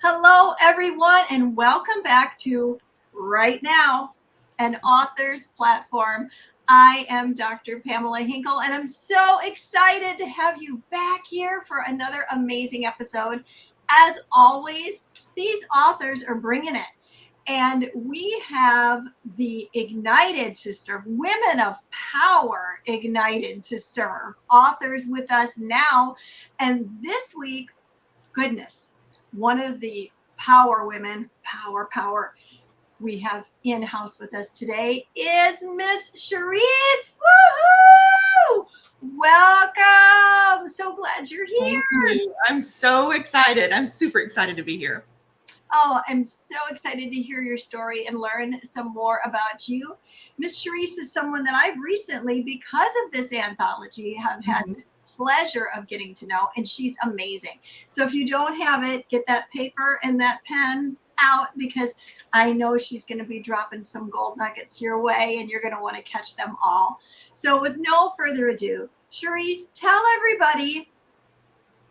Hello, everyone, and welcome back to Right Now, an author's platform. I am Dr. Pamela Hinkle, and I'm so excited to have you back here for another amazing episode. As always, these authors are bringing it. And we have the Ignited to Serve, Women of Power Ignited to Serve authors with us now. And this week, goodness, one of the power women, power we have in-house with us today is Miss Charisse. Woohoo! Welcome. So glad you're here. Thank you. I'm so excited. I'm super excited to be here. Oh, I'm so excited to hear your story and learn some more about you. Miss Charisse is someone that I've recently, because of this anthology, have had the pleasure of getting to know, and she's amazing. So if you don't have it, get that paper and that pen out, because I know she's going to be dropping some gold nuggets your way, and you're going to want to catch them all. So with no further ado, Charisse, tell everybody,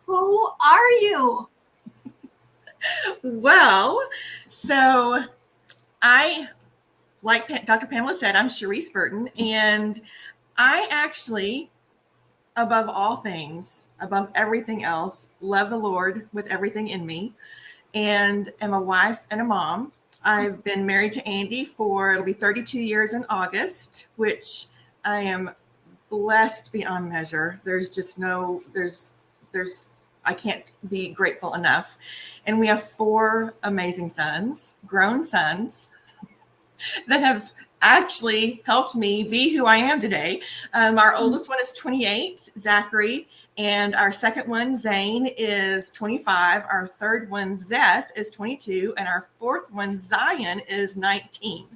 who are you? Well, so like Dr. Pamela said, I'm Charisse Burton, and I actually, above all things, above everything else, love the Lord with everything in me, and am a wife and a mom. I've been married to Andy it'll be 32 years in August, which I am blessed beyond measure. I can't be grateful enough. And we have 4 amazing sons, grown sons, that have actually helped me be who I am today. Our oldest one is 28, Zachary, and our second one, Zane, is 25. Our third one, Zeth, is 22, and our fourth one, Zion, is 19.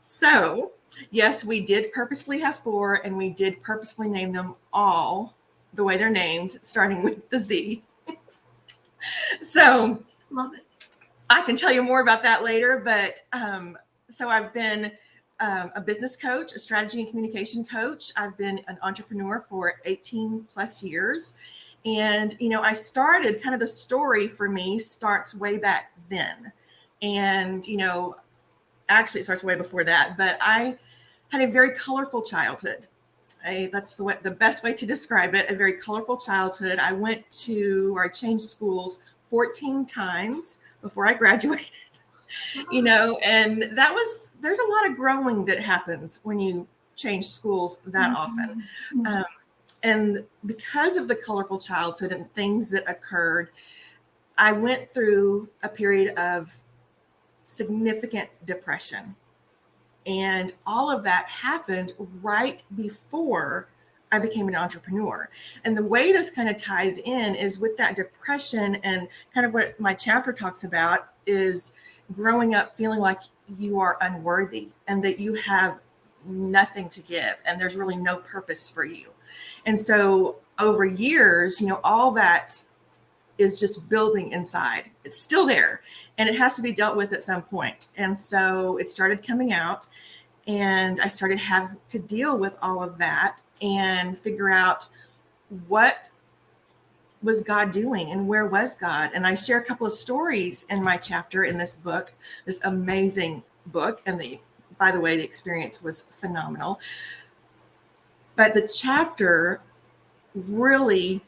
So, yes, we did purposefully have 4, and we did purposefully name them all the way they're named, starting with the Z. So, Love it. I can tell you more about that later, but so I've been a business coach, a strategy and communication coach. I've been an entrepreneur for 18 plus years. And, I started kind of the story for me starts way back then. And, actually it starts way before that, but I had a very colorful childhood. That's the best way to describe it, a very colorful childhood. I changed schools 14 times before I graduated. And there's a lot of growing that happens when you change schools that often. And because of the colorful childhood and things that occurred, I went through a period of significant depression. And all of that happened right before I became an entrepreneur. And the way this kind of ties in is with that depression, and kind of what my chapter talks about is growing up feeling like you are unworthy and that you have nothing to give and there's really no purpose for you. And so over years, all that is just building inside. It's still there and it has to be dealt with at some point. And so it started coming out, and I started having to deal with all of that and figure out what was God doing and where was God. And I share a couple of stories in my chapter in this book, this amazing book. And by the way, the experience was phenomenal. But the chapter really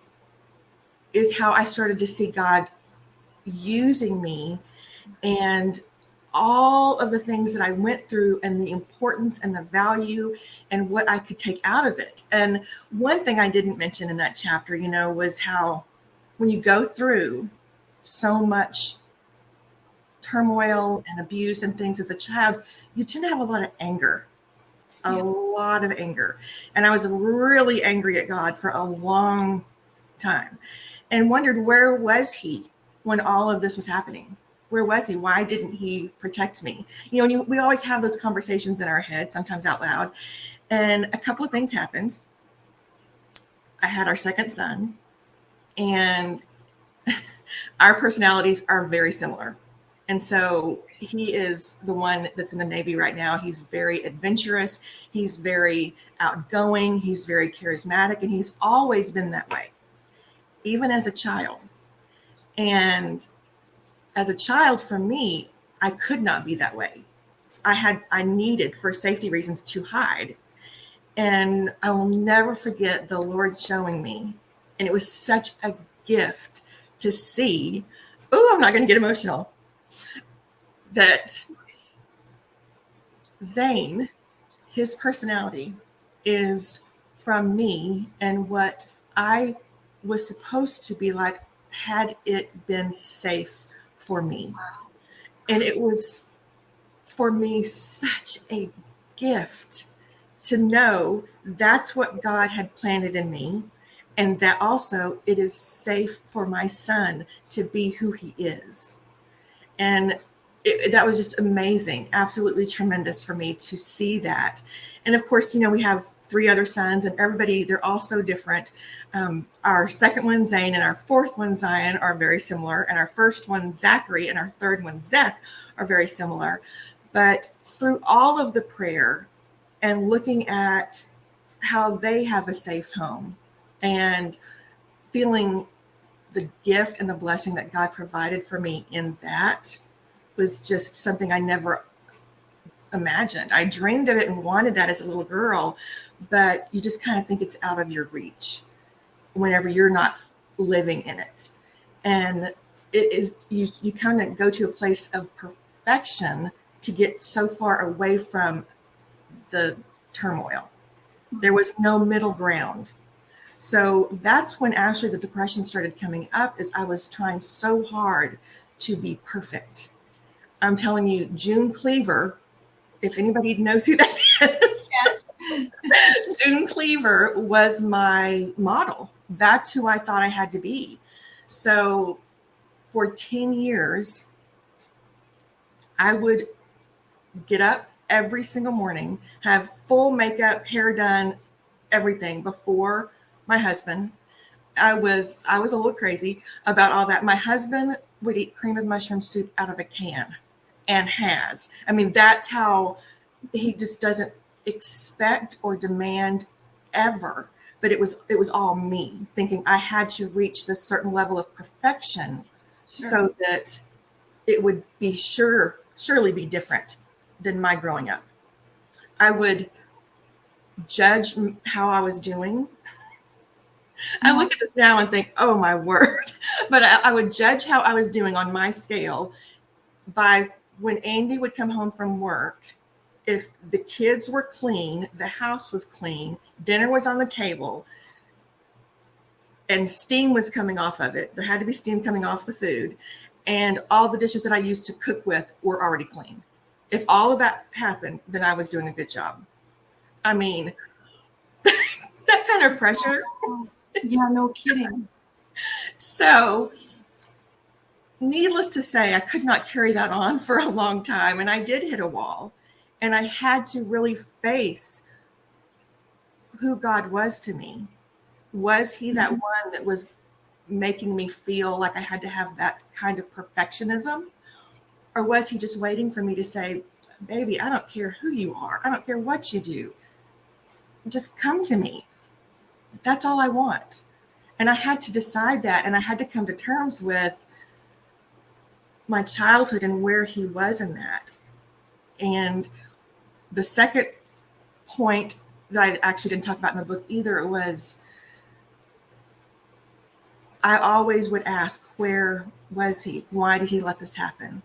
is how I started to see God using me and all of the things that I went through and the importance and the value and what I could take out of it. And one thing I didn't mention in that chapter, was how when you go through so much turmoil and abuse and things as a child, you tend to have a lot of anger. Lot of anger. And I was really angry at God for a long time and wondered, where was he when all of this was happening? Where was he? Why didn't he protect me? We always have those conversations in our head, sometimes out loud. And a couple of things happened. I had our second son, and our personalities are very similar. And so he is the one that's in the Navy right now. He's very adventurous. He's very outgoing. He's very charismatic. And he's always been that way, even as a child. And as a child, for me, I could not be that way. I needed, for safety reasons, to hide. And I will never forget the Lord showing me. And it was such a gift to see. Oh, I'm not going to get emotional. That Zane, his personality is from me and what I was supposed to be like had it been safe for me. And it was, for me, such a gift to know that's what God had planted in me, and that also it is safe for my son to be who he is. And that was just amazing, absolutely tremendous for me to see that. And of course, we have 3 other sons, and everybody, they're all so different. Our second one, Zane, and our fourth one, Zion, are very similar. And our first one, Zachary, and our third one, Zeth, are very similar. But through all of the prayer and looking at how they have a safe home and feeling the gift and the blessing that God provided for me in that was just something I never imagined. I dreamed of it and wanted that as a little girl, but you just kind of think it's out of your reach whenever you're not living in it. And it is, you kind of go to a place of perfection to get so far away from the turmoil. There was no middle ground. So that's when actually the depression started coming up, is I was trying so hard to be perfect. I'm telling you, June Cleaver, if anybody knows who that is, Yes. June Cleaver was my model. That's who I thought I had to be. So for 10 years, I would get up every single morning, have full makeup, hair done, everything before my husband. I was a little crazy about all that. My husband would eat cream of mushroom soup out of a can, and has. I mean, that's how he just doesn't expect or demand ever. But it was all me thinking I had to reach this certain level of perfection so that it would be surely be different than my growing up. I would judge how I was doing. I look at this now and think, oh my word. But I would judge how I was doing on my scale by when Andy would come home from work. If the kids were clean, the house was clean, dinner was on the table, and steam was coming off of it. There had to be steam coming off the food. And all the dishes that I used to cook with were already clean. If all of that happened, then I was doing a good job. I mean, that kind of pressure. Yeah, no kidding. So, needless to say, I could not carry that on for a long time. And I did hit a wall. And I had to really face who God was to me. Was he that one that was making me feel like I had to have that kind of perfectionism? Or was he just waiting for me to say, baby, I don't care who you are. I don't care what you do. Just come to me. That's all I want. And I had to decide that. And I had to come to terms with my childhood and where he was in that. And the second point that I actually didn't talk about in the book either was I always would ask, where was he? Why did he let this happen?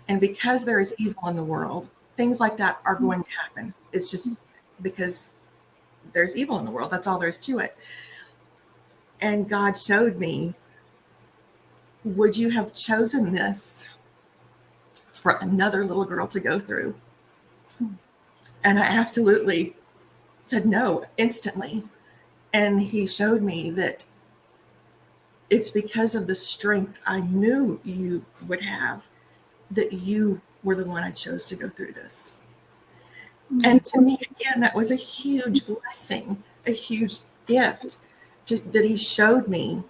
And because there is evil in the world, things like that are going to happen. It's just because there's evil in the world. That's all there is to it. And God showed me, would you have chosen this for another little girl to go through? And I absolutely said no instantly. And he showed me that it's because of the strength I knew you would have that you were the one I chose to go through this. And to me, again, that was a huge blessing, a huge gift that he showed me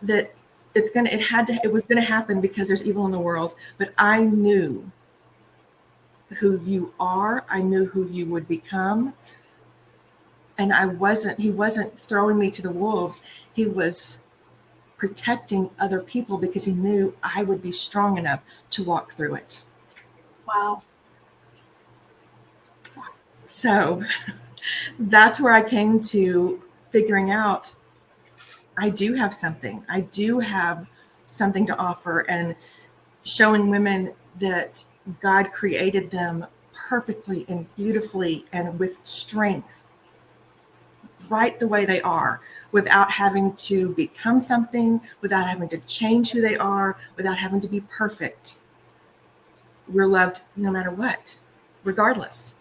that it was going to happen because there's evil in the world. But I knew who you are. I knew who you would become. And he wasn't throwing me to the wolves. He was protecting other people because he knew I would be strong enough to walk through it. Wow. So that's where I came to figuring out I do have something. I do have something to offer, and showing women that God created them perfectly and beautifully and with strength, right the way they are, without having to become something, without having to change who they are, without having to be perfect. We're loved no matter what, regardless.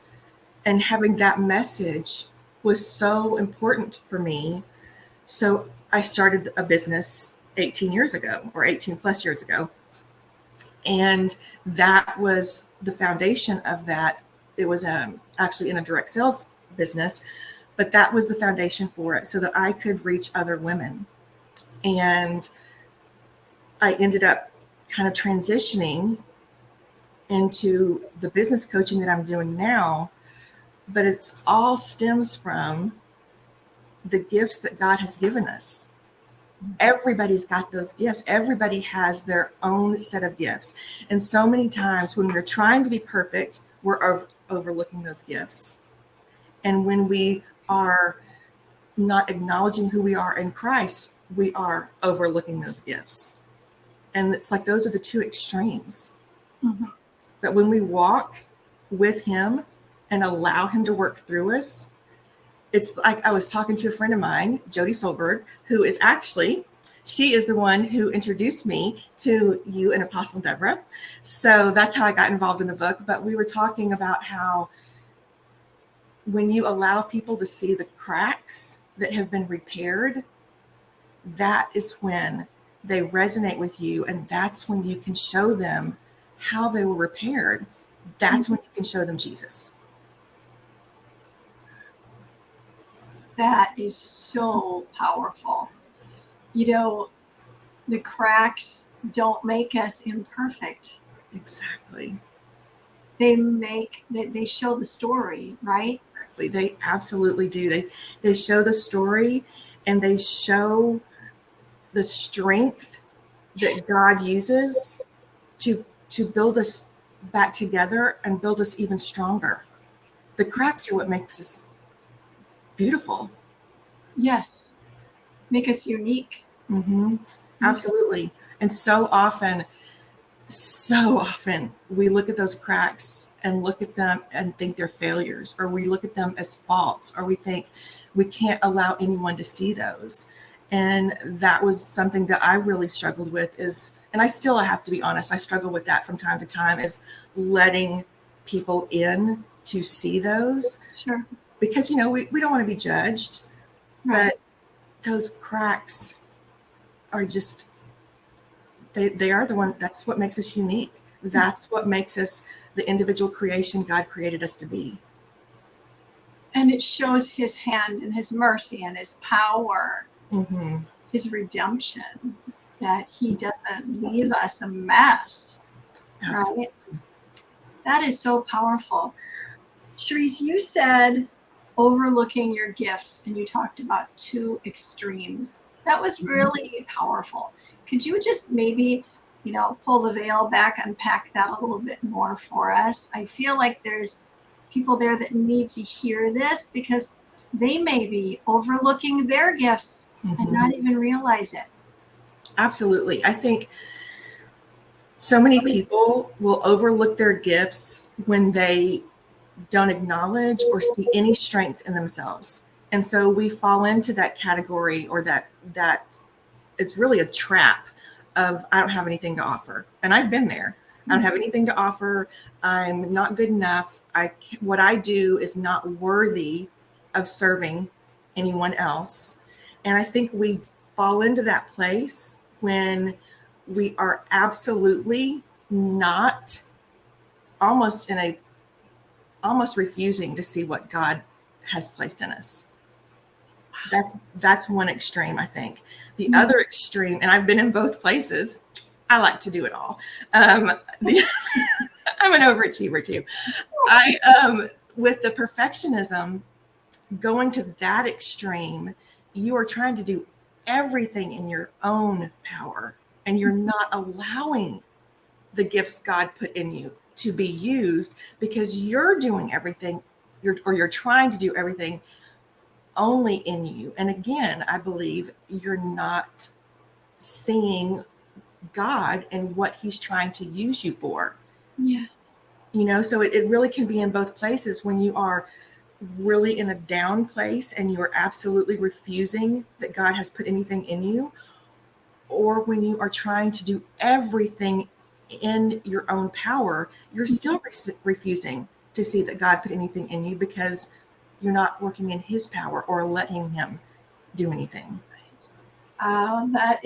And having that message was so important for me. So I started a business 18 years ago, or 18 plus years ago. And that was the foundation of that. It was actually in a direct sales business, but that was the foundation for it so that I could reach other women. And I ended up kind of transitioning into the business coaching that I'm doing now, but it's all stems from the gifts that God has given us. Everybody's got those gifts. Everybody has their own set of gifts. And so many times when we're trying to be perfect, we're overlooking those gifts. And when we are not acknowledging who we are in Christ, we are overlooking those gifts. And it's like those are the two extremes. Mm-hmm. But when we walk with him and allow him to work through us, it's like I was talking to a friend of mine, Jody Solberg, who is actually, she is the one who introduced me to you and Apostle Deborah. So that's how I got involved in the book. But we were talking about how when you allow people to see the cracks that have been repaired, that is when they resonate with you. And that's when you can show them how they were repaired. That's when you can show them Jesus. That is so powerful. You know, the cracks don't make us imperfect. Exactly. They show the story, right? They absolutely do. They show the story, and they show the strength that God uses to build us back together and build us even stronger. The cracks are what makes us beautiful. Yes. Make us unique. Mm-hmm. Absolutely. And so often we look at those cracks and look at them and think they're failures, or we look at them as faults, or we think we can't allow anyone to see those. And that was something that I really struggled with and I still have to be honest, I struggle with that from time to time, is letting people in to see those. Sure. Because, we don't want to be judged, right. But those cracks are just, they are the one, that's what makes us unique. That's what makes us the individual creation God created us to be. And it shows his hand and his mercy and his power, mm-hmm. his redemption, that he doesn't leave us a mess. Absolutely. Right? That is so powerful. Charisse, you said overlooking your gifts, and you talked about two extremes. That was really powerful. Could you just maybe, pull the veil back, unpack that a little bit more for us? I feel like there's people there that need to hear this because they may be overlooking their gifts and not even realize it. Absolutely. I think so many people will overlook their gifts when they don't acknowledge or see any strength in themselves. And so we fall into that category, or that it's really a trap of, I don't have anything to offer. And I've been there. I don't have anything to offer. I'm not good enough. What I do is not worthy of serving anyone else. And I think we fall into that place when we are absolutely not, almost refusing to see what God has placed in us. That's one extreme, I think. The other extreme, and I've been in both places, I like to do it all. I'm an overachiever too. With the perfectionism, going to that extreme, you are trying to do everything in your own power, and you're not allowing the gifts God put in you to be used because you're doing everything, you're trying to do everything only in you. And again, I believe you're not seeing God and what he's trying to use you for. Yes. So it really can be in both places when you are really in a down place and you're absolutely refusing that God has put anything in you, or when you are trying to do everything in your own power, you're still refusing to see that God put anything in you because you're not working in his power or letting him do anything. That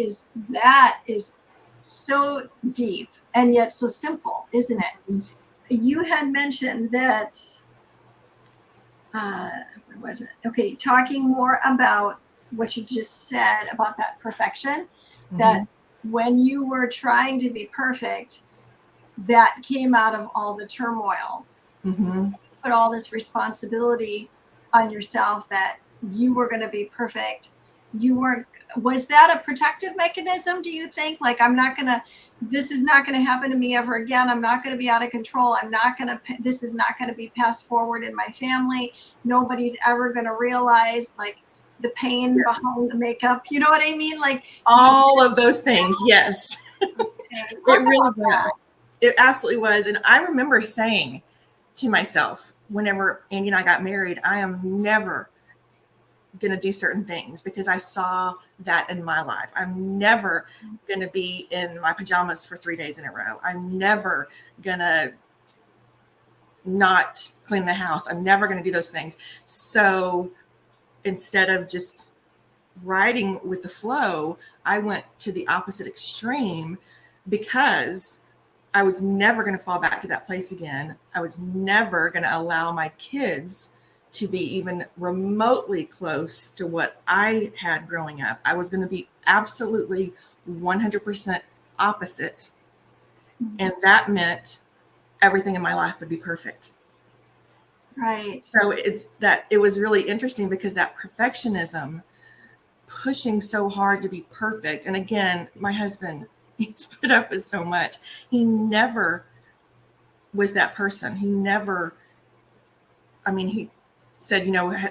is so deep and yet so simple, isn't it? You had mentioned that, where was it? Okay, talking more about what you just said about that perfection, that when you were trying to be perfect, that came out of all the turmoil. Mm-hmm. Put all this responsibility on yourself that you were going to be perfect. You weren't. Was that a protective mechanism, do you think? Like, this is not going to happen to me ever again. I'm not going to be out of control. This is not going to be passed forward in my family. Nobody's ever going to realize like the pain behind the makeup. You know what I mean? Like all of those things. Yes. Okay. It really was. It absolutely was. And I remember saying to myself, whenever Andy and I got married, I am never going to do certain things because I saw that in my life. I'm never going to be in my pajamas for 3 days in a row. I'm never going to not clean the house. I'm never going to do those things. So instead of just riding with the flow, I went to the opposite extreme because I was never going to fall back to that place again. I was never going to allow my kids to be even remotely close to what I had growing up. I was going to be absolutely 100% opposite. And that meant everything in my life would be perfect. Right. So it was really interesting because that perfectionism, pushing so hard to be perfect. And again, my husband, he's put up with so much. He never was that person. He said,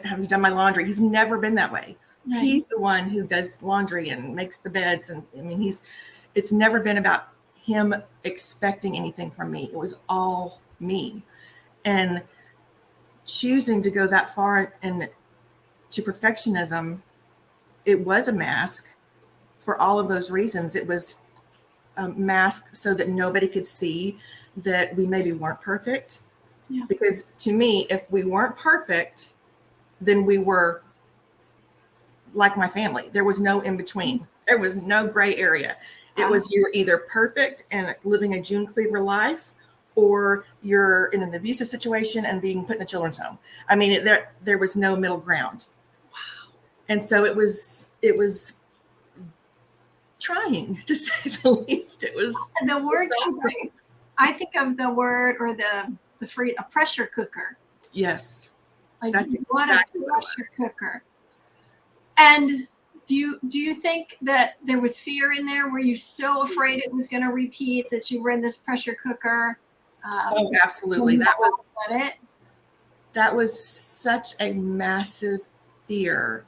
have you done my laundry? He's never been that way. Right. He's the one who does laundry and makes the beds. And it's never been about him expecting anything from me. It was all me. And choosing to go that far and to perfectionism, it was a mask for all of those reasons. It was a mask so that nobody could see that we maybe weren't perfect. Yeah. Because to me, if we weren't perfect, then we were like my family. There was no in between. There was no gray area. It was, you were either perfect and living a June Cleaver life, or you're in an abusive situation and being put in a children's home. There was no middle ground. Wow. And so it was trying, to say the least. It was the word. I think of the word or the phrase, a pressure cooker. Yes, like that's exactly what a pressure cooker. And do you think that there was fear in there? Were you so afraid it was going to repeat that you were in this pressure cooker? Oh, absolutely. That was such a massive fear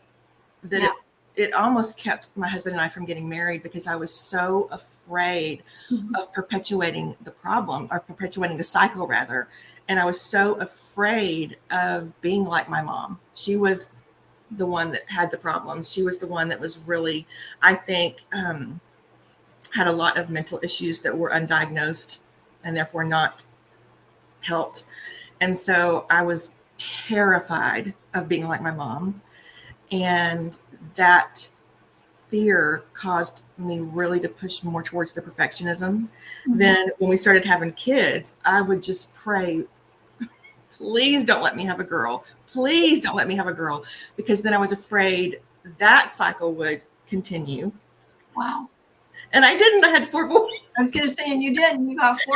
that it almost kept my husband and I from getting married, because I was so afraid of perpetuating the problem, or perpetuating the cycle rather. And I was so afraid of being like my mom. She was the one that had the problems. She was the one that was really, I think, had a lot of mental issues that were undiagnosed and therefore not helped. And so I was terrified of being like my mom. And that fear caused me really to push more towards the perfectionism. Then when we started having kids, I would just pray, please don't let me have a girl. Please don't let me have a girl. Because then I was afraid that cycle would continue. Wow. And I didn't. I had 4 boys. I was going to say, and you did. You got 4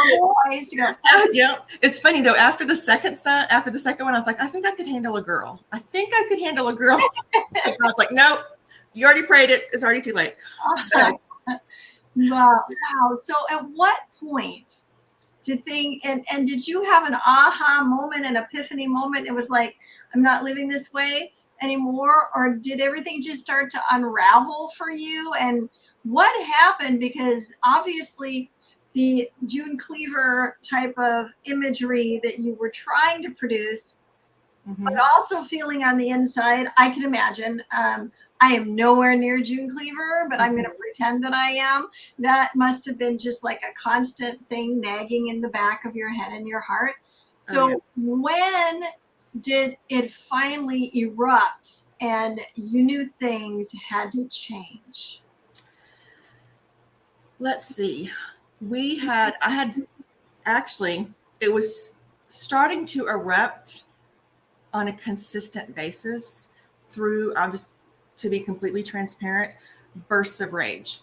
boys. Yeah. It's funny though. After the second one, I was like, I think I could handle a girl. I was like, nope, You already prayed it. It's already too late. Wow. Wow. So at what point did and did you have an aha moment, an epiphany moment? It was like, I'm not living this way anymore, or did everything just start to unravel for you? And what happened? Because obviously the June Cleaver type of imagery that you were trying to produce, but also feeling on the inside, I can imagine. I am nowhere near June Cleaver, but I'm going to pretend that I am. That must have been just like a constant thing nagging in the back of your head and your heart. So when did it finally erupt and you knew things had to change? Let's see. It was starting to erupt on a consistent basis through, to be completely transparent, bursts of rage.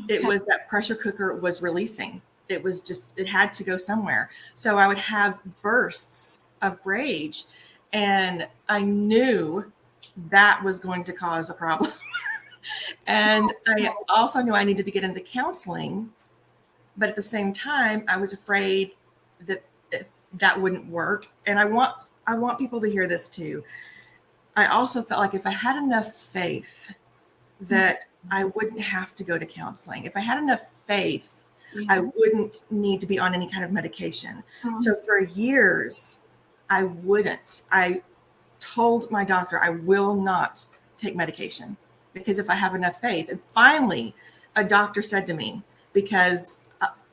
Okay. It was that pressure cooker was releasing. It had to go somewhere. So I would have bursts of rage, and I knew that was going to cause a problem. And I also knew I needed to get into counseling, but at the same time, I was afraid that wouldn't work. And I want people to hear this too. I also felt like if I had enough faith that I wouldn't have to go to counseling. If I had enough faith, I wouldn't need to be on any kind of medication. So for years, I wouldn't. I told my doctor I will not take medication because if I have enough faith. And finally, a doctor said to me, because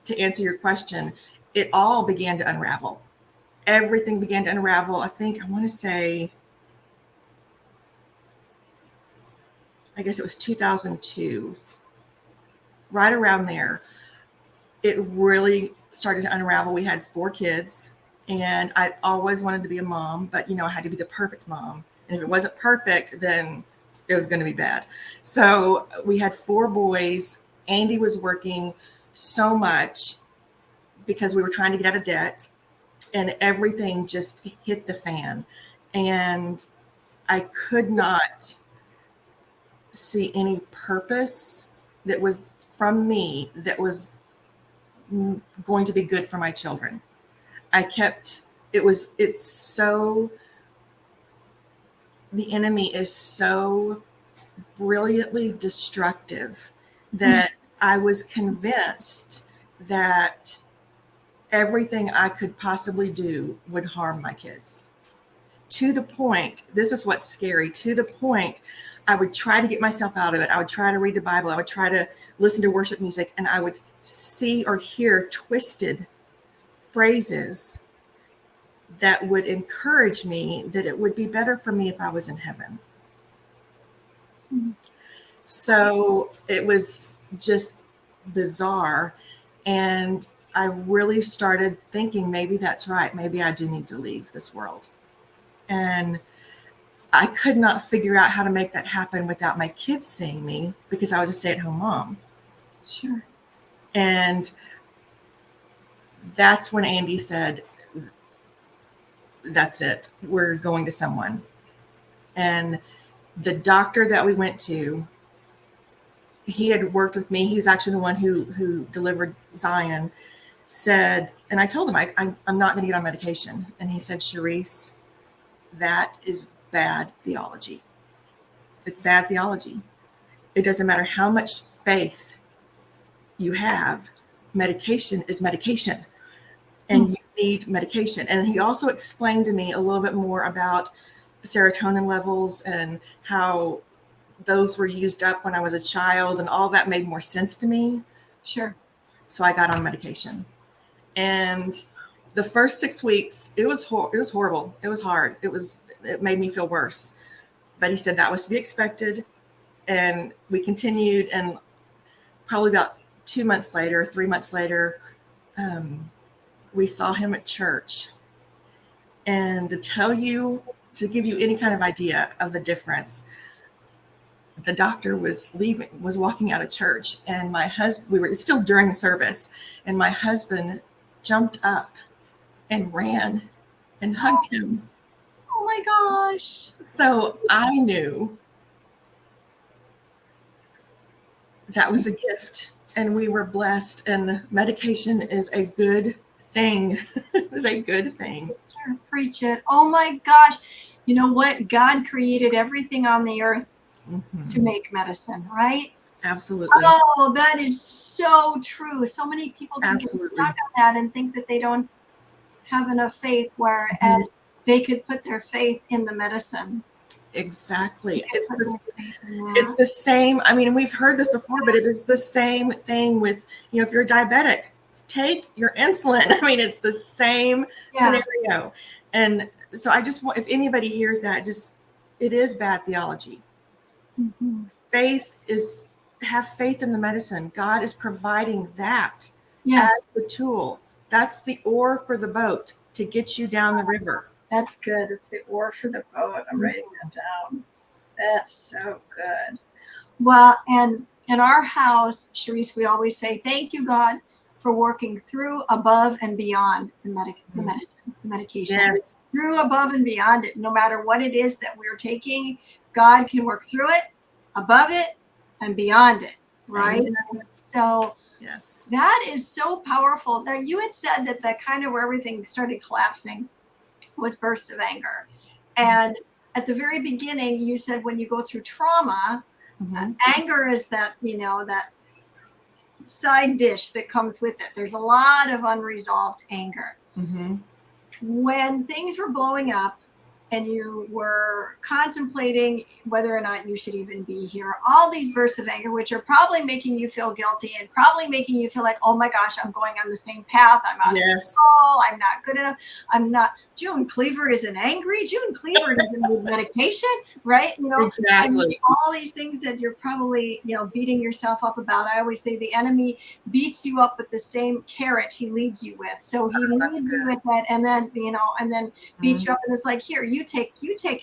to answer your question, it all began to unravel. Everything began to unravel. I want to say, I guess it was 2002, right around there. It really started to unravel. We had 4 kids, and I always wanted to be a mom, but I had to be the perfect mom. And if it wasn't perfect, then it was going to be bad. So we had 4 boys. Andy was working so much because we were trying to get out of debt, and everything just hit the fan. And I could not see any purpose that was from me that was going to be good for my children. The enemy is so brilliantly destructive that I was convinced that everything I could possibly do would harm my kids. To the point, this is what's scary, to the point I would try to get myself out of it. I would try to read the Bible. I would try to listen to worship music, and I would see or hear twisted phrases that would encourage me that it would be better for me if I was in heaven. So it was just bizarre. And I really started thinking, maybe that's right. Maybe I do need to leave this world. And I could not figure out how to make that happen without my kids seeing me because I was a stay-at-home mom. Sure. And that's when Andy said, that's it. We're going to someone. And the doctor that we went to, he had worked with me. He was actually the one who delivered Zion, said, and I told him, I'm not going to get on medication. And he said, Charisse, that is bad theology. It's bad theology. It doesn't matter how much faith you have. Medication is medication. And you need medication. And he also explained to me a little bit more about serotonin levels and how those were used up when I was a child, and all that made more sense to me. Sure. So I got on medication. And the first 6 weeks, it was horrible. It was hard. It made me feel worse. But he said that was to be expected. And we continued, and probably about 2 months later, 3 months later, we saw him at church. And to give you any kind of idea of the difference, the doctor was walking out of church, and my husband, we were still during the service, and my husband jumped up and ran and hugged him. Oh my gosh. So I knew that was a gift, and we were blessed, and medication is a good thing. It was a good thing. Sister, preach it. Oh my gosh. You know what? God created everything on the earth to make medicine, right? Absolutely. Oh, that is so true. So many people can get stuck on that and think that they don't have enough faith, whereas they could put their faith in the medicine. Exactly. It's the same. I mean, we've heard this before, but it is the same thing with, if you're diabetic, take your insulin. I mean, it's the same scenario. And so I just want, if anybody hears that, it is bad theology. Have faith in the medicine. God is providing that as the tool. That's the oar for the boat to get you down the river. That's good. It's the oar for the boat. I'm writing that down. That's so good. Well, and in our house, Charisse, we always say, thank you, God, for working through, above, and beyond the medicine, the medication. Yes. Through, above, and beyond it. No matter what it is that we're taking, God can work through it, above it, and beyond it, right? So yes, that is so powerful. Now, you had said that the kind of where everything started collapsing was bursts of anger. And at the very beginning, you said when you go through trauma, anger is that, that side dish that comes with it. There's a lot of unresolved anger. When things were blowing up and you were contemplating whether or not you should even be here, all these bursts of anger, which are probably making you feel guilty and probably making you feel like, oh my gosh, I'm going on the same path. I'm out of control. I'm not good enough. I'm not. June Cleaver isn't angry. June Cleaver doesn't need medication, right? Exactly. All these things that you're probably, beating yourself up about. I always say the enemy beats you up with the same carrot he leads you with. So he leads you with that, and then beats you up, and it's like, here, you take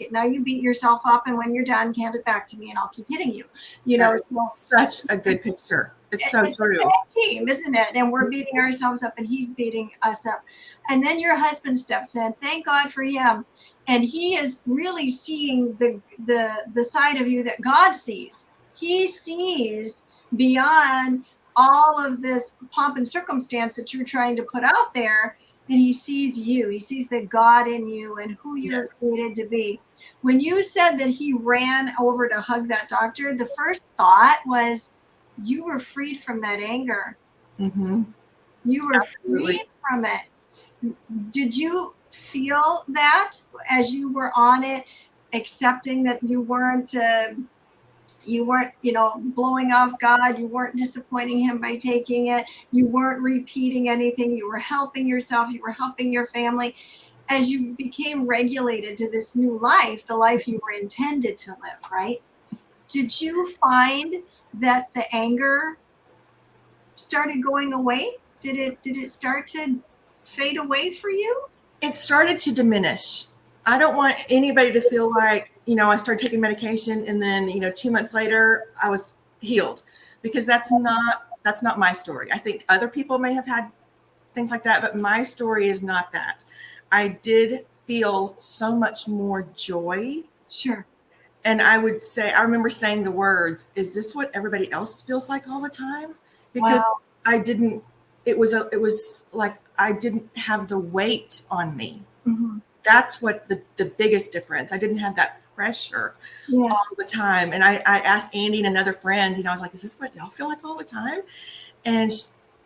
it. Now you beat yourself up, and when you're done, hand it back to me, and I'll keep hitting you. Such a good picture. It's so true. It's a tag team, isn't it? And we're beating ourselves up, and he's beating us up. And then your husband steps in. Thank God for him. And he is really seeing the side of you that God sees. He sees beyond all of this pomp and circumstance that you're trying to put out there. And he sees you. He sees the God in you and who you're created to be. When you said that he ran over to hug that doctor, the first thought was you were freed from that anger. You were freed from it. Did you feel that as you were on it, accepting that you weren't, blowing off God, you weren't disappointing him by taking it, you weren't repeating anything, you were helping yourself, you were helping your family, as you became regulated to this new life, the life you were intended to live, right? Did you find that the anger started going away? Did it start to fade away for you? It started to diminish. I don't want anybody to feel like, I started taking medication and then, 2 months later I was healed, because that's not my story. I think other people may have had things like that, but my story is not that. I did feel so much more joy. Sure. And I remember saying the words, is this what everybody else feels like all the time? Because it was like I didn't have the weight on me. That's what the biggest difference. I didn't have that pressure all the time. And I asked Andy and another friend, I was like, is this what y'all feel like all the time? And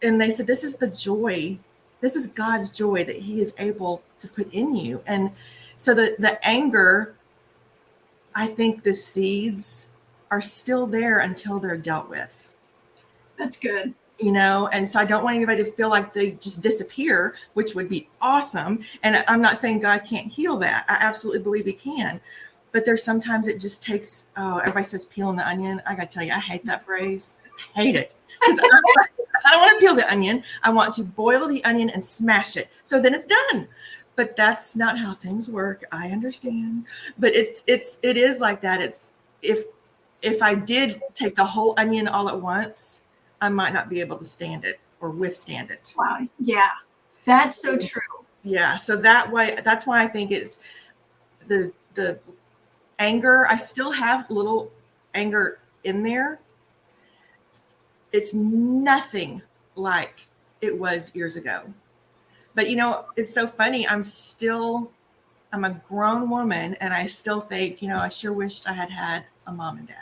they said, this is the joy. This is God's joy that he is able to put in you. And so the anger, I think the seeds are still there until they're dealt with. That's good. And so I don't want anybody to feel like they just disappear, which would be awesome. And I'm not saying God can't heal that. I absolutely believe he can. But there's sometimes it just takes, everybody says peeling the onion. I got to tell you, I hate that phrase. I hate it. Because I don't want to peel the onion. I want to boil the onion and smash it. So then it's done. But that's not how things work. I understand. But it is like that. It's if I did take the whole onion all at once, I might not be able to stand it or withstand it. Wow. Yeah. That's so true. Yeah. So that's why I think it's the anger. I still have little anger in there, it's nothing like it was years ago. But it's so funny. I'm a grown woman, and I still think, I sure wished I had had a mom and dad.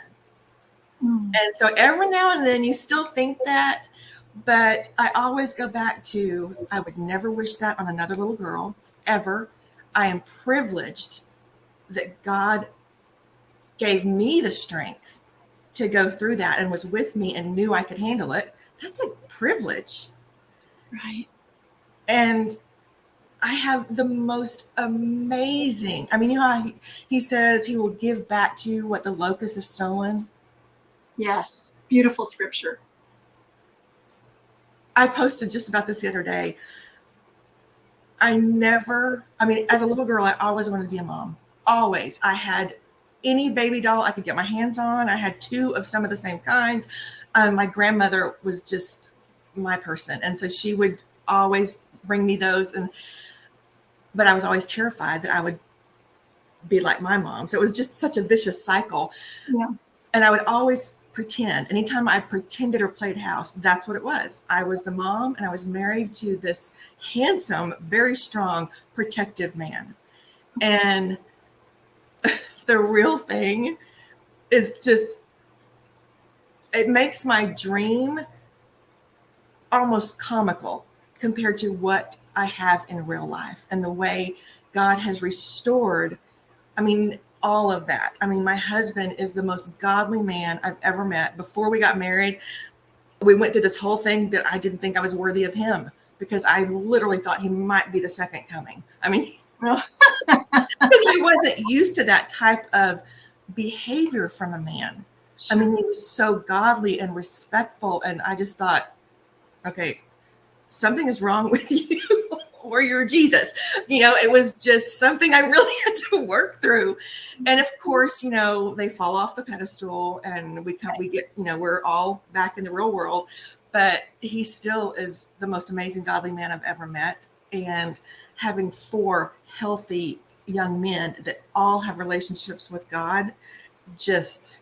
And so every now and then you still think that, but I always go back to, I would never wish that on another little girl, ever. I am privileged that God gave me the strength to go through that and was with me and knew I could handle it. That's a privilege. Right. And I have the most amazing, you know how he says he will give back to you what the locusts have stolen? Yes. Beautiful scripture. I posted just about this the other day. As a little girl, I always wanted to be a mom. Always. I had any baby doll I could get my hands on. I had 2 of some of the same kinds. My grandmother was just my person. And so she would always bring me those. But I was always terrified that I would be like my mom. So it was just such a vicious cycle. Yeah. And I would always pretend. Anytime I pretended or played house, that's what it was. I was the mom, and I was married to this handsome, very strong, protective man. And the real thing is just, it makes my dream almost comical compared to what I have in real life and the way God has restored, all of that. My husband is the most godly man I've ever met. Before we got married, we went through this whole thing that I didn't think I was worthy of him, because I literally thought he might be the second coming. Because I wasn't used to that type of behavior from a man. He was so godly and respectful. And I just thought, okay, something is wrong with you, or you're Jesus. It was just something I really had to work through. And of course, they fall off the pedestal, and we get, we're all back in the real world, but he still is the most amazing godly man I've ever met. And having 4 healthy young men that all have relationships with God, just,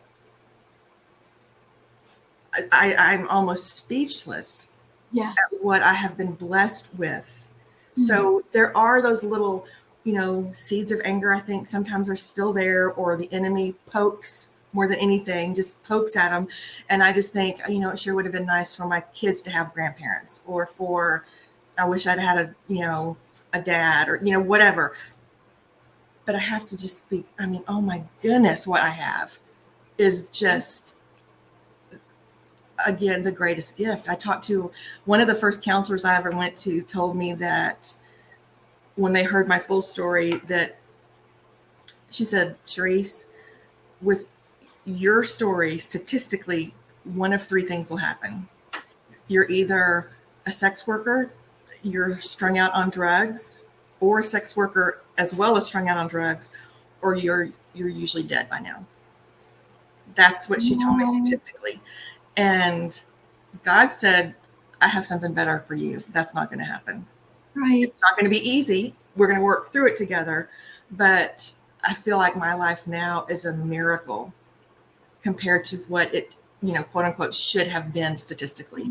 I'm almost speechless. Yes. At what I have been blessed with. So there are those little, seeds of anger, I think sometimes are still there, or the enemy pokes more than anything, just pokes at them. And I just think, it sure would have been nice for my kids to have grandparents, or I wish I'd had a dad, or, whatever. But I have to just be, oh my goodness, what I have is just, again, the greatest gift. I talked to one of the first counselors I ever went to, told me that when they heard my full story, that she said, Charisse, with your story, statistically, one of 3 things will happen. You're either a sex worker, you're strung out on drugs, or a sex worker as well as strung out on drugs, or you're usually dead by now. That's what she told me statistically. And God said, I have something better for you. That's not going to happen. Right. It's not going to be easy. We're going to work through it together. But I feel like my life now is a miracle compared to what it, quote unquote, should have been statistically.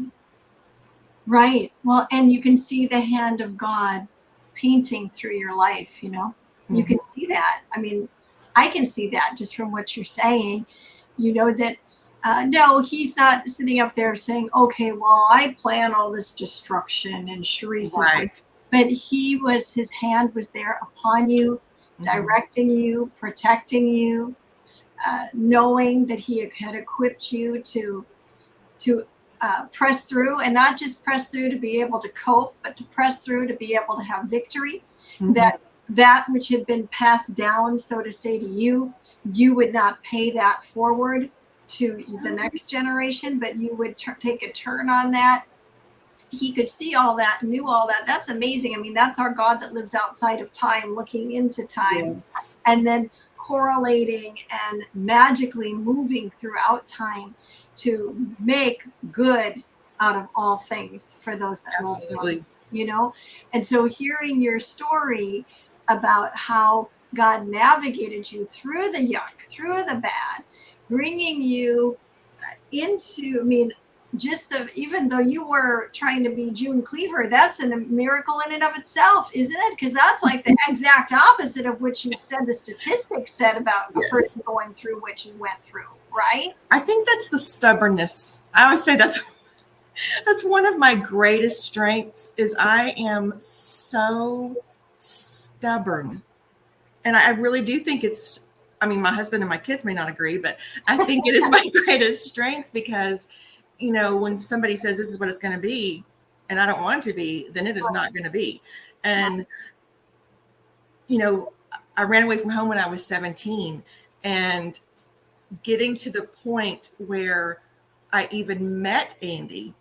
Right. Well, and you can see the hand of God painting through your life, You can see that. I can see that just from what you're saying, that no, he's not sitting up there saying, okay, well, I plan all this destruction and Charisse Right. But his hand was there upon you, directing you, protecting you, knowing that he had equipped you to press through, and not just press through to be able to cope, but to press through to be able to have victory. That which had been passed down, so to say, to you, you would not pay that forward to the next generation, but you would take a turn on that. He could see all that, knew all that. That's amazing. That's our God that lives outside of time, looking into time, Yes. and then correlating and magically moving throughout time to make good out of all things for those that Absolutely. love him, And so hearing your story about how God navigated you through the yuck, through the bad, bringing you into, even though you were trying to be June Cleaver, that's a miracle in and of itself, isn't it? Because that's like the exact opposite of what you said the statistics said about a person going through what you went through, right? I think that's the stubbornness. I always say that's one of my greatest strengths is I am so stubborn. And I really do think it's, I mean, my husband and my kids may not agree, but I think it is my greatest strength because, you know, when somebody says this is what it's going to be, and I don't want it to be, then it is not going to be. And, you know, I ran away from home when I was 17, and getting to the point where I even met Andy,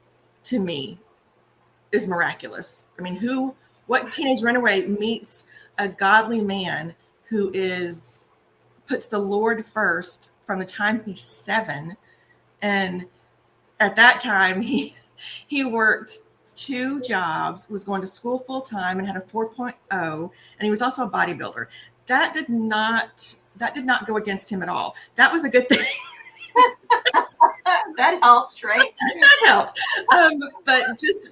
to me, is miraculous. I mean, what teenage runaway meets a godly man who puts the Lord first from the time he's 7. And at that time, he worked 2 jobs, was going to school full time, and had a 4.0, and he was also a bodybuilder. That did not go against him at all. That was a good thing. That helped, right? That helped. But just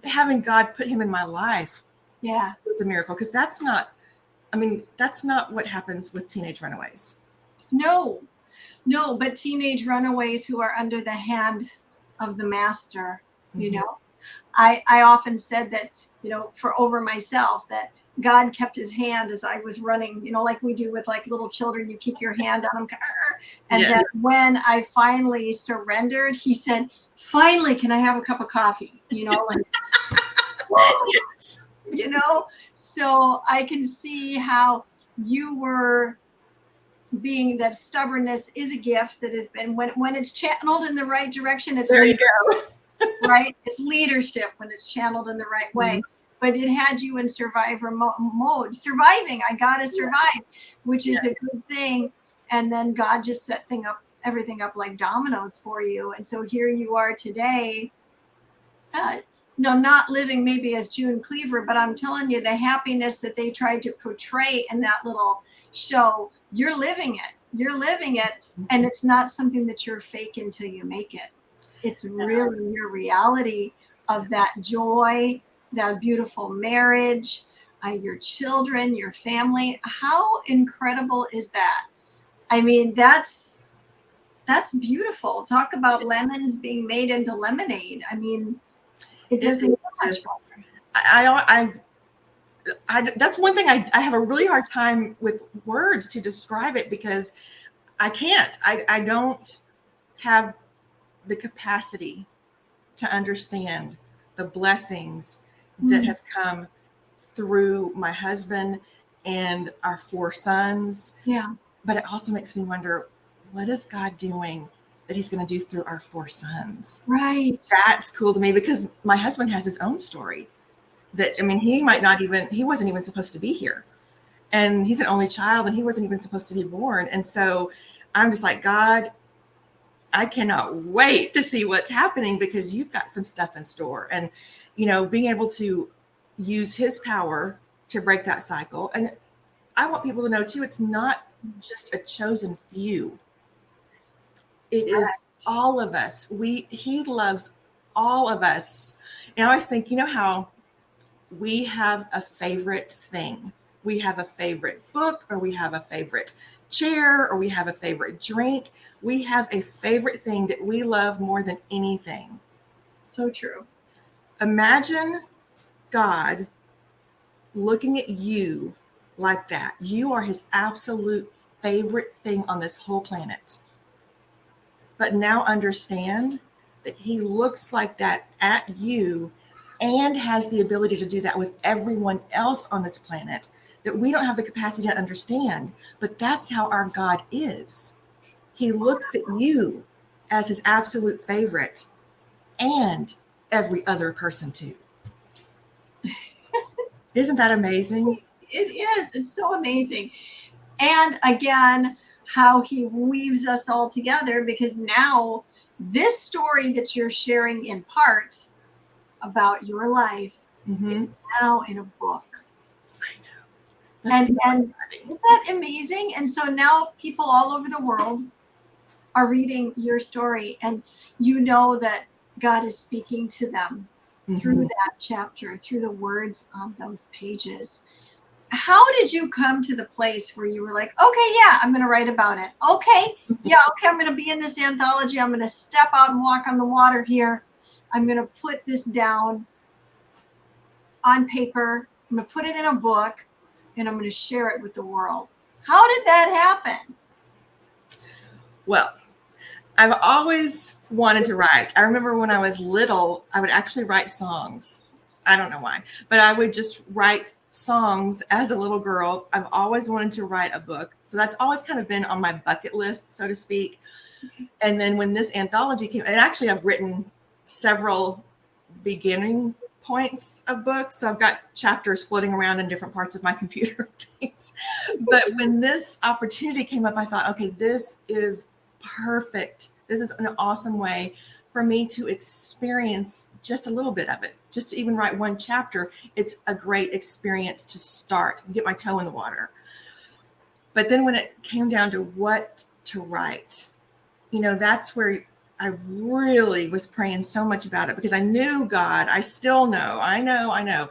having God put him in my life, was a miracle, because that's not what happens with teenage runaways. No, but teenage runaways who are under the hand of the master, you know, I often said that, you know, over myself, that God kept his hand as I was running, you know, like we do with like little children, you keep your hand on them. And then when I finally surrendered, he said, finally, can I have a cup of coffee? You know, like, you know, so I can see how you were being, that stubbornness is a gift that has been, when it's channeled in the right direction, it's there you go. Right? It's leadership when it's channeled in the right way. But it had you in survivor mode, surviving. I gotta survive, which is a good thing. And then God just set everything up like dominoes for you. And so here you are today. No, not living maybe as June Cleaver, but I'm telling you, the happiness that they tried to portray in that little show, you're living it. You're living it. And it's not something that you're faking until you make it. It's really your reality of that joy, that beautiful marriage, your children, your family. How incredible is that? I mean, that's beautiful. Talk about lemons being made into lemonade. I mean, it doesn't get much better. That's one thing I have a really hard time with words to describe it, because I can't. I don't have the capacity to understand the blessings that have come through my husband and our 4 sons. Yeah. But it also makes me wonder, what is God doing that he's going to do through our 4 sons? Right. That's cool to me, because my husband has his own story that, I mean, he wasn't even supposed to be here. And he's an only child, and he wasn't even supposed to be born. And so I'm just like, God, I cannot wait to see what's happening, because you've got some stuff in store. And, you know, being able to use his power to break that cycle. And I want people to know too, it's not just a chosen few. It is all of us. He loves all of us. And I always think, you know how we have a favorite thing. We have a favorite book, or we have a favorite chair, or we have a favorite drink. We have a favorite thing that we love more than anything. So true. Imagine God looking at you like that. You are his absolute favorite thing on this whole planet. But now understand that he looks like that at you, and has the ability to do that with everyone else on this planet that we don't have the capacity to understand. But that's how our God is. He looks at you as his absolute favorite, and every other person too. Isn't that amazing? It is. It's so amazing. And again, how he weaves us all together, because now this story that you're sharing in part about your life is now in a book. And isn't that amazing? And so now people all over the world are reading your story. And you know that God is speaking to them through that chapter, through the words on those pages. How did you come to the place where you were like, okay, yeah, I'm going to write about it. Okay, yeah, okay, I'm going to be in this anthology. I'm going to step out and walk on the water here. I'm going to put this down on paper. I'm going to put it in a book, and I'm going to share it with the world. How did that happen? Well, I've always wanted to write. I remember when I was little, I would actually write songs. I don't know why, but I would just write songs as a little girl. I've always wanted to write a book. So that's always kind of been on my bucket list, so to speak. And then when this anthology came, and actually I've written several beginning points of books. So I've got chapters floating around in different parts of my computer things. But when this opportunity came up, I thought, okay, this is perfect. This is an awesome way for me to experience just a little bit of it. Just to even write one chapter, it's a great experience to start and get my toe in the water. But then when it came down to what to write, that's where I really was praying so much about it, because I knew God. I still know. I know.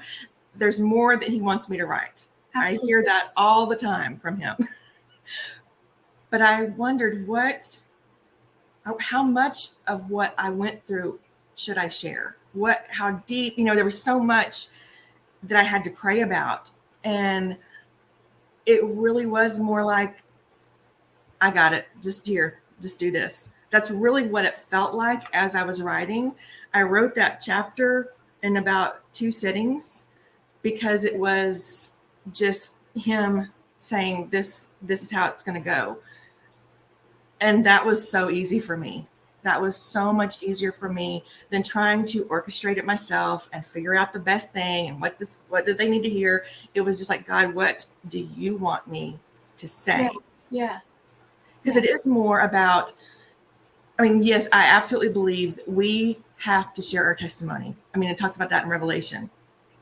There's more that he wants me to write. Absolutely. I hear that all the time from him. But I wondered how much of what I went through should I share? How deep, there was so much that I had to pray about. And it really was more like, I got it. Just do this. That's really what it felt like as I was writing. I wrote that chapter in about 2 sittings, because it was just him saying, this is how it's going to go. And that was so easy for me. That was so much easier for me than trying to orchestrate it myself and figure out the best thing and what do they need to hear. It was just like, God, what do you want me to say? Yes. Because it is more about, yes, I absolutely believe that we have to share our testimony. It talks about that in Revelation,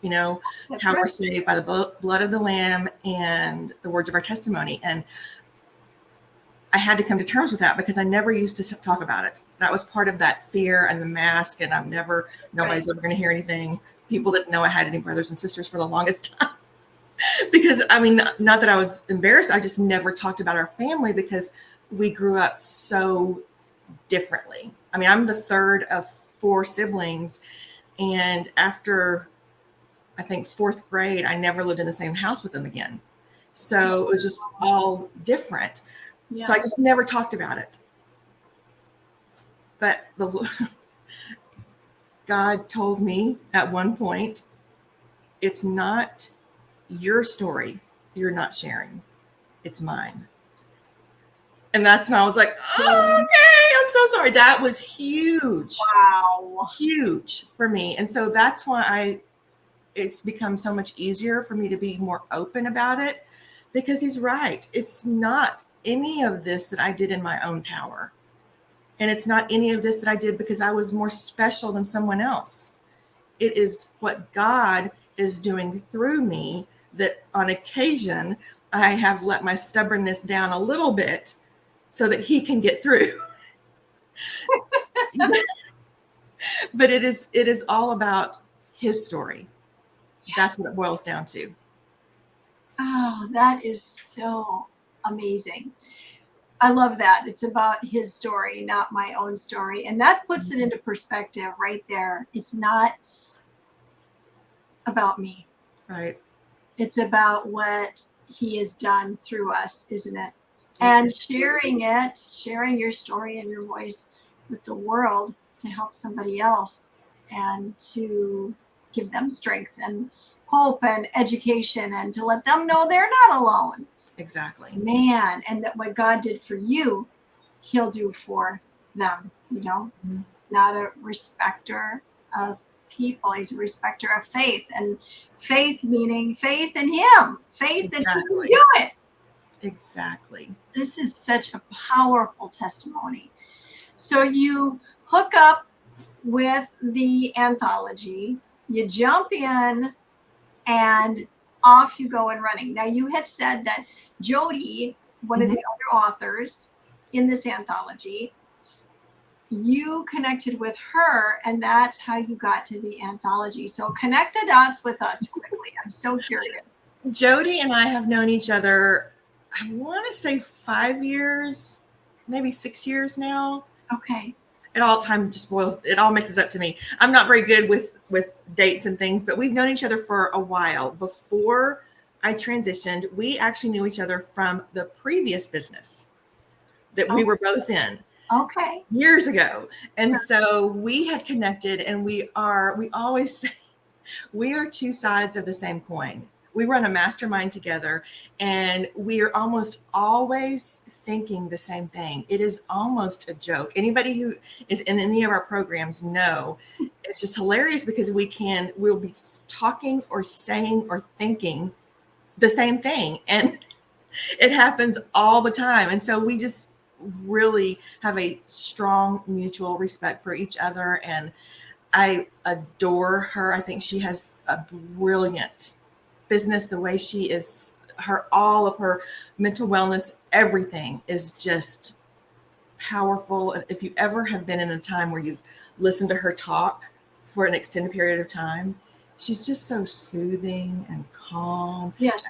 That's how right. we're saved by the blood of the Lamb and the words of our testimony. And I had to come to terms with that, because I never used to talk about it. That was part of that fear and the mask. And nobody's ever going to hear anything. People didn't know I had any brothers and sisters for the longest time. Because, not that I was embarrassed. I just never talked about our family, because we grew up so differently. I'm the third of 4 siblings. And after, I think, 4th grade, I never lived in the same house with them again. So it was just all different. Yeah. So I just never talked about it. But God told me at one point, it's not your story you're not sharing. It's mine. And that's when I was like, oh, okay, I'm so sorry. That was huge. Wow. Huge for me. And so that's why it's become so much easier for me to be more open about it, because he's right. It's not any of this that I did in my own power. And it's not any of this that I did because I was more special than someone else. It is what God is doing through me, that on occasion I have let my stubbornness down a little bit so that he can get through. But it is all about his story. Yes. That's what it boils down to. Oh, that is so amazing. I love that. It's about his story, not my own story. And that puts it into perspective right there. It's not about me. Right. It's about what he has done through us, isn't it? And sharing your story and your voice with the world to help somebody else and to give them strength and hope and education, and to let them know they're not alone. Exactly. Man, and that what God did for you, he'll do for them. Mm-hmm. It's not a respecter of people. He's a respecter of faith, and faith meaning faith in him, faith that he can do it. Exactly. This is such a powerful testimony. So you hook up with the anthology, you jump in, and off you go and running. Now, you had said that Jody, one of the other authors in this anthology, you connected with her, and that's how you got to the anthology. So connect the dots with us quickly. I'm so curious. Jody and I have known each other, I want to say 5 years, maybe 6 years now. Okay. It all mixes up to me. I'm not very good with dates and things, but we've known each other for a while. Before I transitioned, we actually knew each other from the previous business that we were both in. Okay. Years ago. And so we had connected, and we always say we are two sides of the same coin. We run a mastermind together, and we are almost always thinking the same thing. It is almost a joke. Anybody who is in any of our programs know it's just hilarious because we'll be talking or saying or thinking the same thing. And it happens all the time. And so we just really have a strong mutual respect for each other. And I adore her. I think she has a brilliant business. The way she is, all of her mental wellness, everything is just powerful. And if you ever have been in a time where you've listened to her talk for an extended period of time, she's just so soothing and calm. Yes,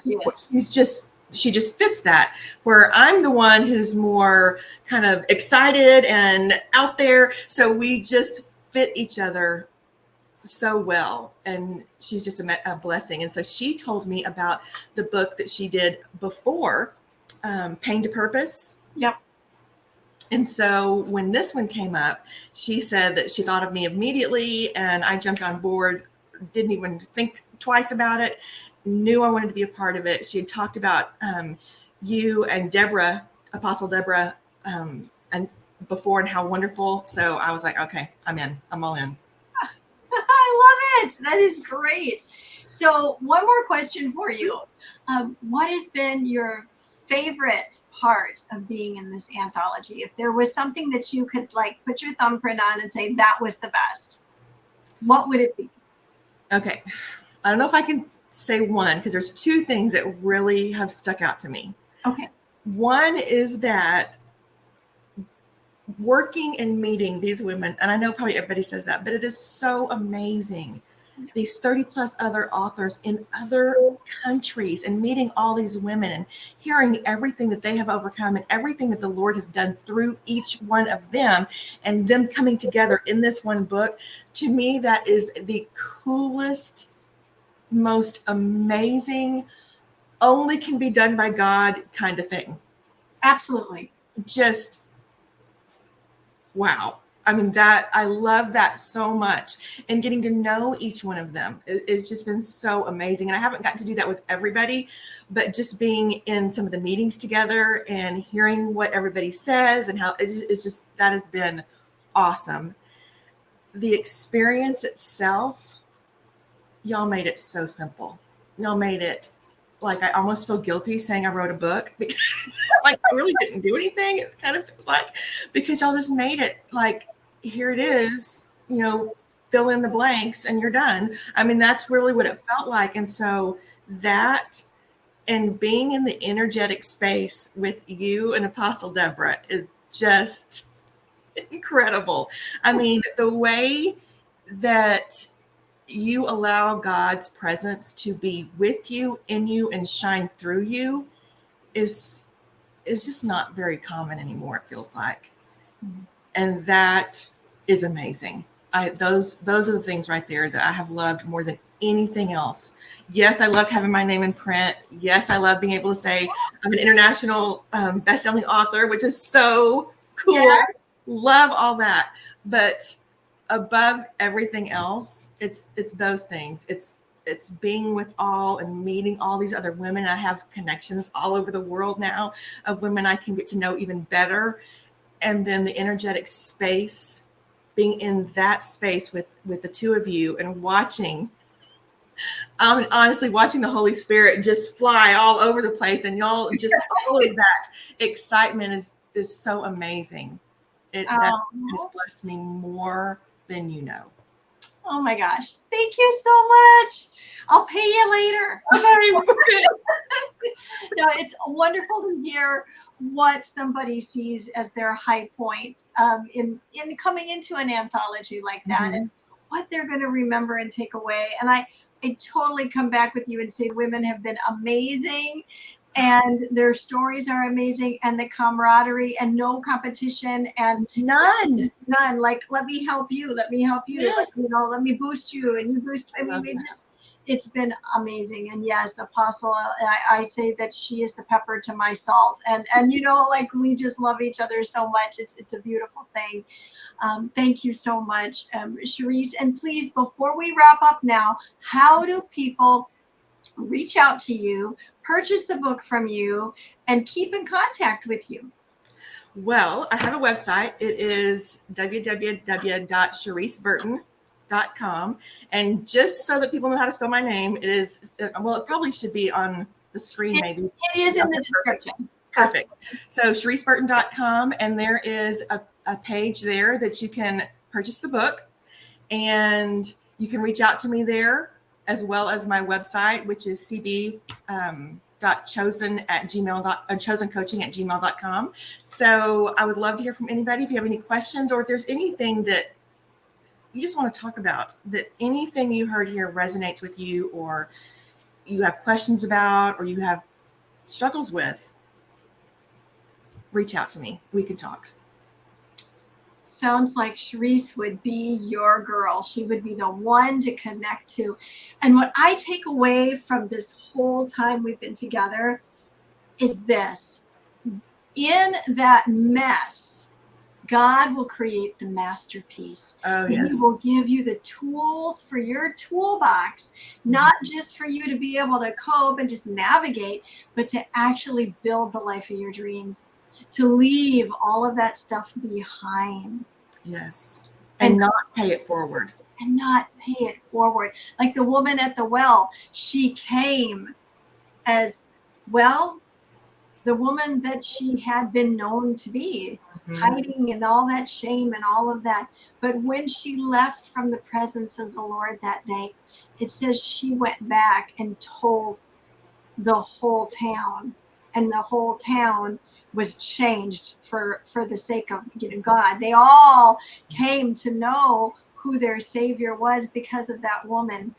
she just fits that, where I'm the one who's more kind of excited and out there. So we just fit each other so well. And she's just a blessing. And so she told me about the book that she did before, Pain to Purpose. Yep. And so when this one came up, she said that she thought of me immediately, and I jumped on board, didn't even think twice about it, knew I wanted to be a part of it. She had talked about you and Deborah, Apostle Deborah, and before, and how wonderful. So I was like, okay, I'm in. I'm all in. I love it. That is great. So one more question for you. What has been your favorite part of being in this anthology? If there was something that you could like put your thumbprint on and say that was the best, what would it be? Okay. I don't know if I can say one, because there's two things that really have stuck out to me. Okay. One is that working and meeting these women, and I know probably everybody says that, but it is so amazing. These 30 plus other authors in other countries, and meeting all these women and hearing everything that they have overcome and everything that the Lord has done through each one of them, and them coming together in this one book. To me, that is the coolest, most amazing, only can be done by God kind of thing. Absolutely. Just wow. I mean, that I love that so much, and getting to know each one of them it's just been so amazing. And I haven't gotten to do that with everybody, but just being in some of the meetings together and hearing what everybody says and how it's just, that has been awesome. The experience itself, y'all made it so simple. Y'all made it like I almost feel guilty saying I wrote a book, because like I really didn't do anything. It kind of feels like, because y'all just made it like, here it is, fill in the blanks and you're done. I mean, that's really what it felt like. And so that, and being in the energetic space with you and Apostle Deborah is just incredible. I mean, the way that you allow God's presence to be with you, in you, and shine through you is just not very common anymore, it feels like. And that is amazing. Those are the things right there that I have loved more than anything else. Yes, I loved having my name in print. Yes, I love being able to say I'm an international best-selling author, which is so cool. Yes. Love all that. But above everything else, it's those things. It's being with all and meeting all these other women. I have connections all over the world now of women I can get to know even better. And then the energetic space, being in that space with the two of you, and watching, honestly, watching the Holy Spirit just fly all over the place, and y'all just all of that excitement is so amazing. That has blessed me more than you know. Oh my gosh. Thank you so much. I'll pay you later. Okay. No, it's wonderful to hear what somebody sees as their high point in coming into an anthology like that, and what they're going to remember and take away. And I totally come back with you and say women have been amazing, and their stories are amazing, and the camaraderie and no competition and None. like, let me help you, Yes. like, let me boost you and you boost. I mean, it's been amazing. And yes, Apostle, I say that she is the pepper to my salt, and like, we just love each other so much. It's a beautiful thing. Thank you so much, Charisse. And please, before we wrap up now, how do people reach out to you, purchase the book from you, and keep in contact with you? Well, I have a website. It is www.charisseburton.com. And just so that people know how to spell my name, it is, well, it probably should be on the screen, maybe. It is in the description. Perfect. So charisseburton.com, and there is a page there that you can purchase the book, and you can reach out to me there, as well as my website, which is chosencoaching@gmail.com. So I would love to hear from anybody. If you have any questions, or if there's anything that you just want to talk about, that anything you heard here resonates with you, or you have questions about, or you have struggles with, reach out to me. We can talk. Sounds like Charisse would be your girl. She would be the one to connect to. And what I take away from this whole time we've been together is this: in that mess, God will create the masterpiece. Oh, yes. He will give you the tools for your toolbox, not just for you to be able to cope and just navigate, but to actually build the life of your dreams, to leave all of that stuff behind. Yes. And not pay it forward. Like the woman at the well, she came as, well, the woman that she had been known to be, hiding in all that shame and all of that. But when she left from the presence of the Lord that day, it says she went back and told the whole town, and the whole town was changed for the sake of God. They all came to know who their Savior was because of that woman.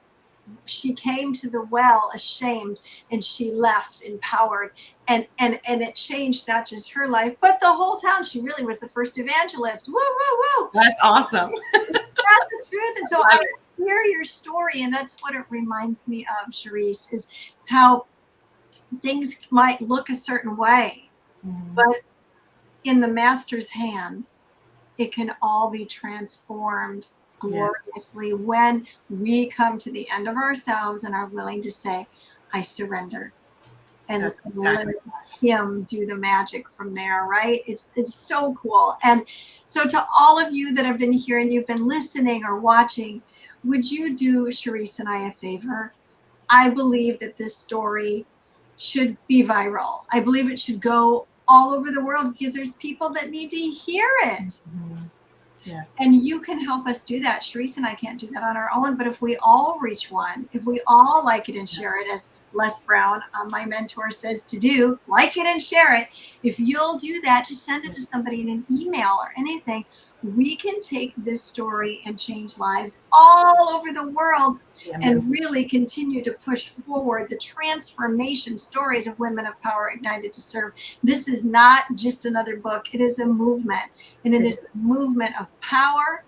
She came to the well ashamed, and she left empowered, and it changed not just her life, but the whole town. She really was the first evangelist. Woo, woo, woo. That's awesome. That's the truth. And so I hear your story, and that's what it reminds me of, Charisse, is how things might look a certain way, but in the Master's hand, it can all be transformed gloriously when we come to the end of ourselves and are willing to say, I surrender, and let him do the magic from there. Right? It's so cool. And so to all of you that have been here and you've been listening or watching, would you do Charisse and I a favor? I believe that this story should be viral. I believe it should go all over the world, because there's people that need to hear it. Yes. And you can help us do that. Charisse and I can't do that on our own, but if we all reach one, if we all like it and share it, as Les Brown, my mentor, says to do, like it and share it. If you'll do that, just send it to somebody in an email or anything. We can take this story and change lives all over the world, and really continue to push forward the transformation stories of women of power ignited to serve. This is not just another book. It is a movement, and it is a movement of power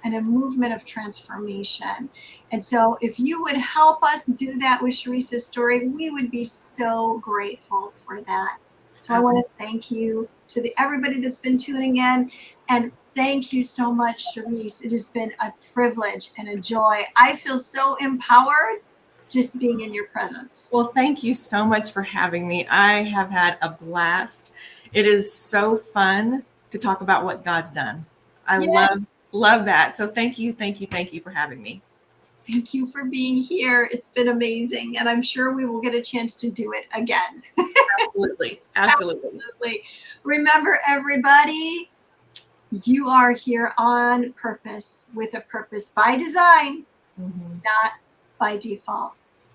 and a movement of transformation. And so if you would help us do that with Charisse's story, we would be so grateful for that. So I want to thank you to everybody that's been tuning in, and thank you so much, Charisse. It has been a privilege and a joy. I feel so empowered just being in your presence. Well, thank you so much for having me. I have had a blast. It is so fun to talk about what God's done. I love that. So thank you for having me. Thank you for being here. It's been amazing, and I'm sure we will get a chance to do it again. Absolutely. Remember, everybody, you are here on purpose, with a purpose, by design, not by default.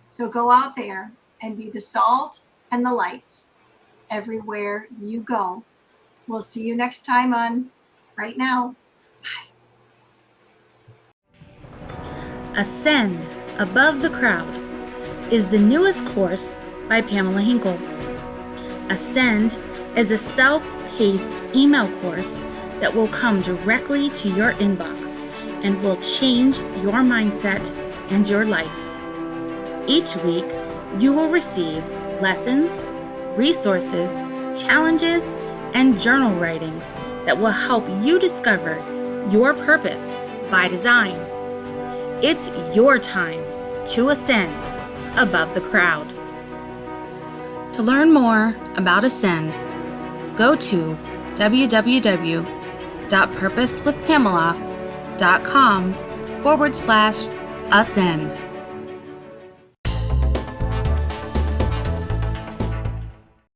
So go out there and be the salt and the light, everywhere you go. We'll see you next time on Right Now. Ascend Above the Crowd is the newest course by Pamela Hinkle. Ascend is a self-paced email course that will come directly to your inbox and will change your mindset and your life. Each week, you will receive lessons, resources, challenges, and journal writings that will help you discover your purpose by design. It's your time to ascend above the crowd. To learn more about Ascend, go to www.purposewithpamela.com/ascend.